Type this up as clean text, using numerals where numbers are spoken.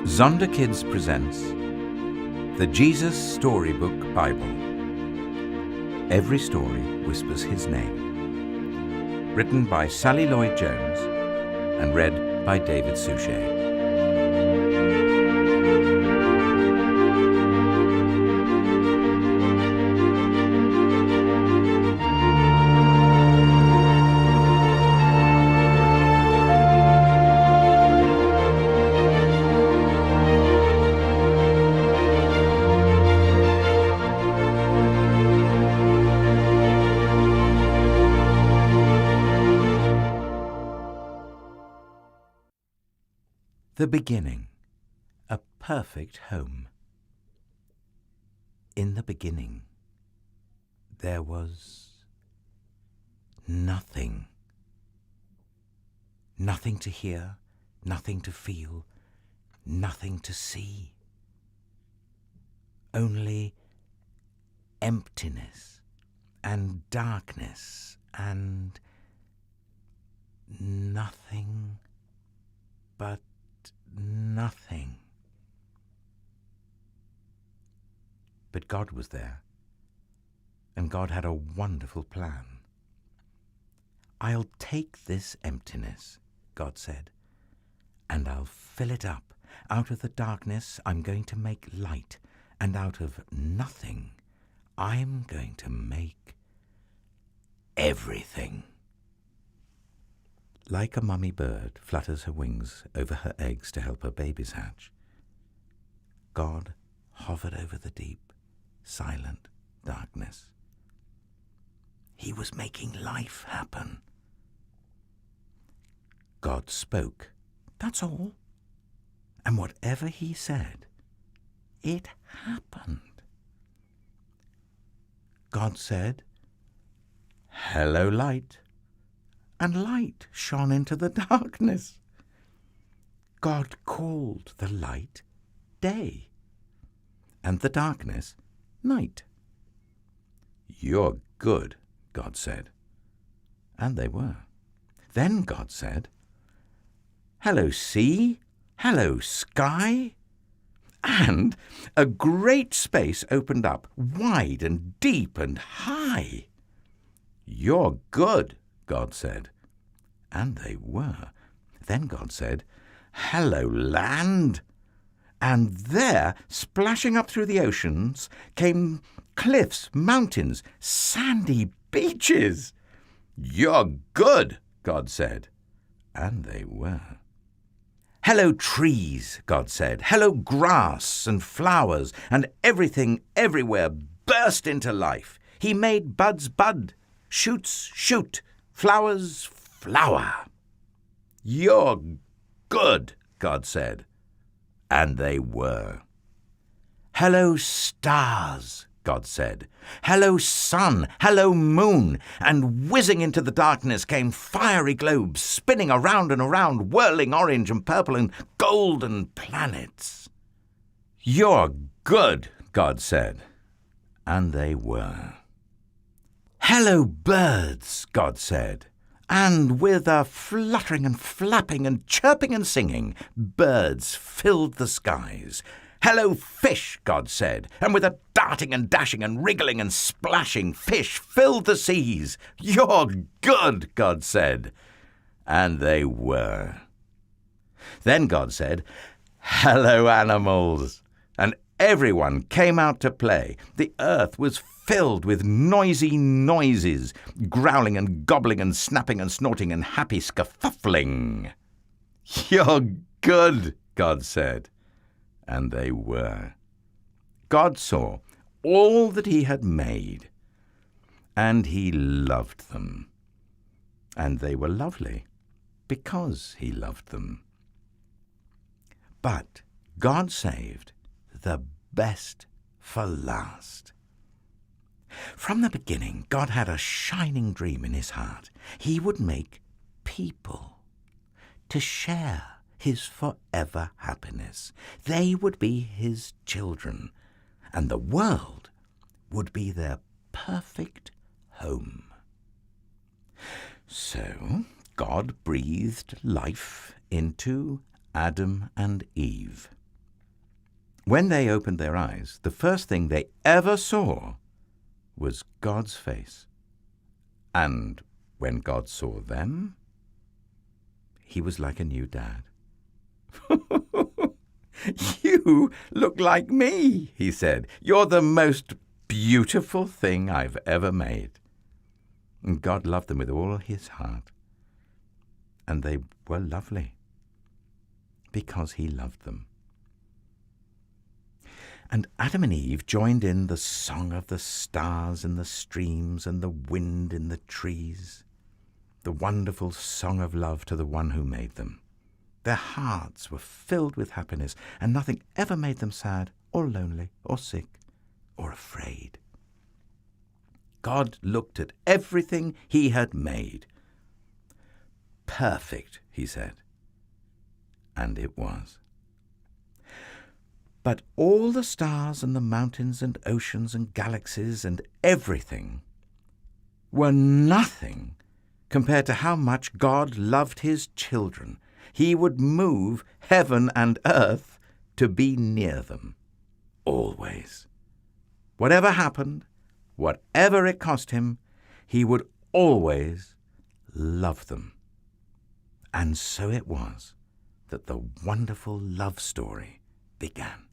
Zonderkids presents the Jesus Storybook Bible. Every story whispers his name. Written by Sally Lloyd-Jones and read by David Suchet. The beginning, a perfect home. In the beginning, there was nothing. Nothing to hear, nothing to feel, nothing to see. Only emptiness and darkness and nothing but nothing. But God was there, and God had a wonderful plan. "I'll take this emptiness," God said, "and I'll fill it up. Out of the darkness I'm going to make light, and out of nothing I'm going to make everything." Like a mummy bird flutters her wings over her eggs to help her babies hatch, God hovered over the deep, silent darkness. He was making life happen. God spoke, that's all. And whatever he said, it happened. God said, "Hello, light." And light shone into the darkness. God called the light day, and the darkness night. "You're good," God said. And they were. Then God said, "Hello, sea. Hello, sky." And a great space opened up, wide and deep and high. "You're good," God said. And they were. Then God said, "Hello, land." And there, splashing up through the oceans, came cliffs, mountains, sandy beaches. "You're good," God said. And they were. "Hello, trees," God said. "Hello, grass and flowers, and everything everywhere burst into life. He made buds bud, shoots shoot, flowers flower." "You're good," God said. And they were. "Hello, stars," God said. "Hello, sun. Hello, moon." And whizzing into the darkness came fiery globes, spinning around and around, whirling orange and purple and golden planets. "You're good," God said. And they were. "Hello, birds," God said. And with a fluttering and flapping and chirping and singing, birds filled the skies. "Hello, fish," God said. And with a darting and dashing and wriggling and splashing, fish filled the seas. "You're good," God said. And they were. Then God said, "Hello, animals." And everyone came out to play. The earth was filled with noisy noises, growling and gobbling and snapping and snorting and happy scuffling. "You're good," God said. And they were. God saw all that he had made, and he loved them. And they were lovely, because he loved them. But God saved the best for last. From the beginning, God had a shining dream in his heart. He would make people to share his forever happiness. They would be his children, and the world would be their perfect home. So God breathed life into Adam and Eve. When they opened their eyes, the first thing they ever saw was God's face. And when God saw them, he was like a new dad. "You look like me," he said. "You're the most beautiful thing I've ever made." And God loved them with all his heart. And they were lovely because he loved them. And Adam and Eve joined in the song of the stars and the streams and the wind in the trees, the wonderful song of love to the one who made them. Their hearts were filled with happiness, and nothing ever made them sad or lonely or sick or afraid. God looked at everything he had made. "Perfect," he said. And it was. But all the stars and the mountains and oceans and galaxies and everything were nothing compared to how much God loved his children. He would move heaven and earth to be near them, always. Whatever happened, whatever it cost him, he would always love them. And so it was that the wonderful love story began.